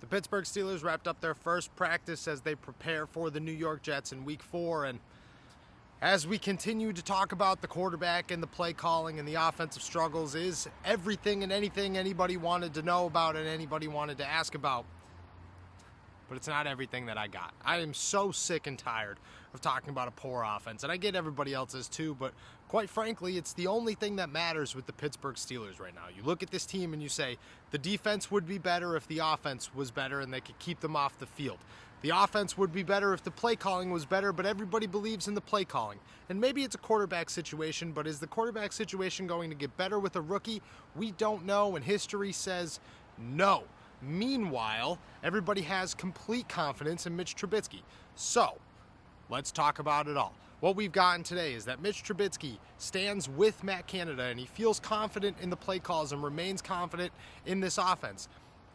The Pittsburgh Steelers wrapped up their first practice as they prepare for the New York Jets in Week 4, and as we continue to talk about the quarterback and the play calling and the offensive struggles, is everything and anything anybody wanted to know about and anybody wanted to ask about. But it's not everything that I got. I am so sick and tired of talking about a poor offense, and I get everybody else's too, but quite frankly, it's the only thing that matters with the Pittsburgh Steelers right now. You look at this team and you say, the defense would be better if the offense was better and they could keep them off the field. The offense would be better if the play calling was better, but everybody believes in the play calling. And maybe it's a quarterback situation, but is the quarterback situation going to get better with a rookie? We don't know, and history says no. Meanwhile, everybody has complete confidence in Mitch Trubisky. So, let's talk about it all. What we've gotten today is that Mitch Trubisky stands with Matt Canada and he feels confident in the play calls and remains confident in this offense.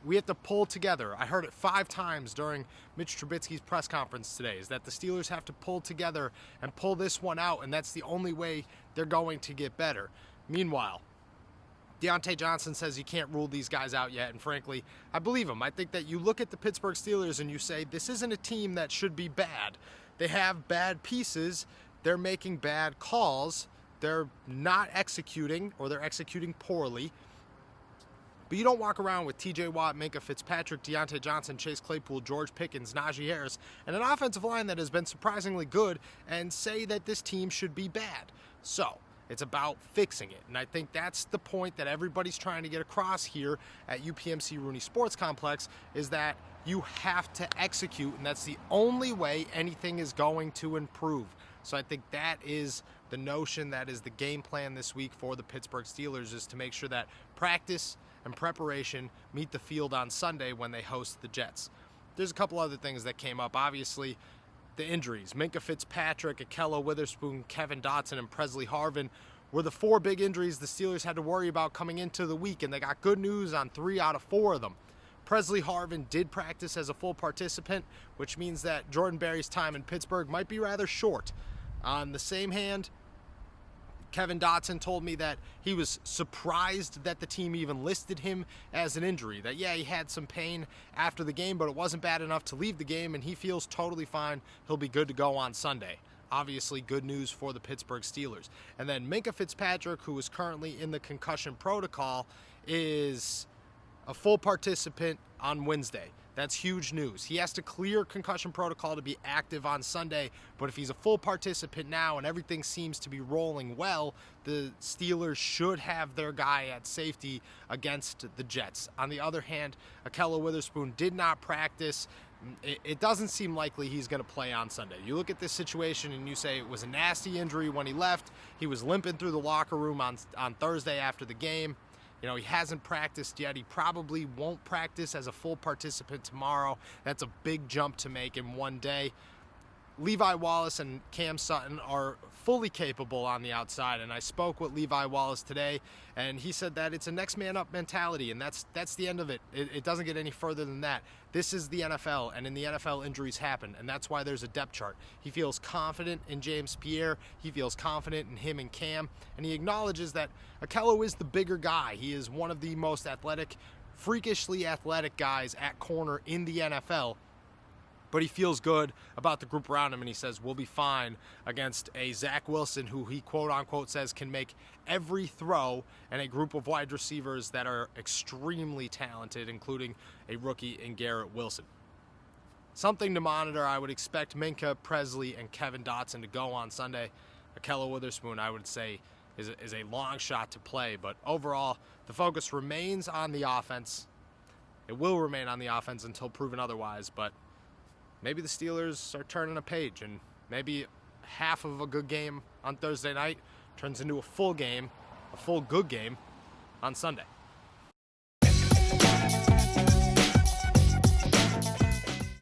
We have to pull together. I heard it 5 times during Mitch Trubisky's press conference today, is that the Steelers have to pull together and pull this one out, and that's the only way they're going to get better. Meanwhile, Deonta Johnson says you can't rule these guys out yet, and frankly, I believe him. I think that you look at the Pittsburgh Steelers and you say, this isn't a team that should be bad. They have bad pieces, they're making bad calls, they're not executing, or they're executing poorly. But you don't walk around with TJ Watt, Minkah Fitzpatrick, Deonta Johnson, Chase Claypool, George Pickens, Najee Harris, and an offensive line that has been surprisingly good and say that this team should be bad. So, it's about fixing it. And I think that's the point that everybody's trying to get across here at UPMC Rooney Sports Complex, is that you have to execute, and that's the only way anything is going to improve. So I think that is the notion, that is the game plan this week for the Pittsburgh Steelers, is to make sure that practice and preparation meet the field on Sunday when they host the Jets. There's a couple other things that came up. Obviously, the injuries. Minkah Fitzpatrick, Akello Witherspoon, Kevin Dotson, and Presley Harvin were the 4 big injuries the Steelers had to worry about coming into the week, and they got good news on 3 out of 4 of them. Presley Harvin did practice as a full participant, which means that Jordan Berry's time in Pittsburgh might be rather short. On the same hand, Kevin Dotson told me that he was surprised that the team even listed him as an injury. That, yeah, he had some pain after the game, but it wasn't bad enough to leave the game, and he feels totally fine. He'll be good to go on Sunday. Obviously, good news for the Pittsburgh Steelers. And then Minkah Fitzpatrick, who is currently in the concussion protocol, is a full participant on Wednesday. That's huge news. He has to clear concussion protocol to be active on Sunday, but if he's a full participant now and everything seems to be rolling well, the Steelers should have their guy at safety against the Jets. On the other hand, Akello Witherspoon did not practice. It doesn't seem likely he's going to play on Sunday. You look at this situation and you say it was a nasty injury when he left. He was limping through the locker room on Thursday after the game. You know, he hasn't practiced yet. He probably won't practice as a full participant tomorrow. That's a big jump to make in one day. Levi Wallace and Cam Sutton are fully capable on the outside, and I spoke with Levi Wallace today, and he said that it's a next man up mentality, and that's the end of it. It doesn't get any further than that. This is the NFL, and in the NFL, injuries happen, and that's why there's a depth chart. He feels confident in James Pierre. He feels confident in him and Cam, and he acknowledges that Akello is the bigger guy. He is one of the most athletic, freakishly athletic guys at corner in the NFL. But he feels good about the group around him, and he says we'll be fine against a Zach Wilson who he quote-unquote says can make every throw, and a group of wide receivers that are extremely talented, including a rookie in Garrett Wilson. Something to monitor. I would expect Minkah, Presley, and Kevin Dotson to go on Sunday. Akello Witherspoon, I would say, is a long shot to play, but overall, the focus remains on the offense. It will remain on the offense until proven otherwise, but maybe the Steelers are turning a page, and maybe half of a good game on Thursday night turns into a full game, a full good game on Sunday.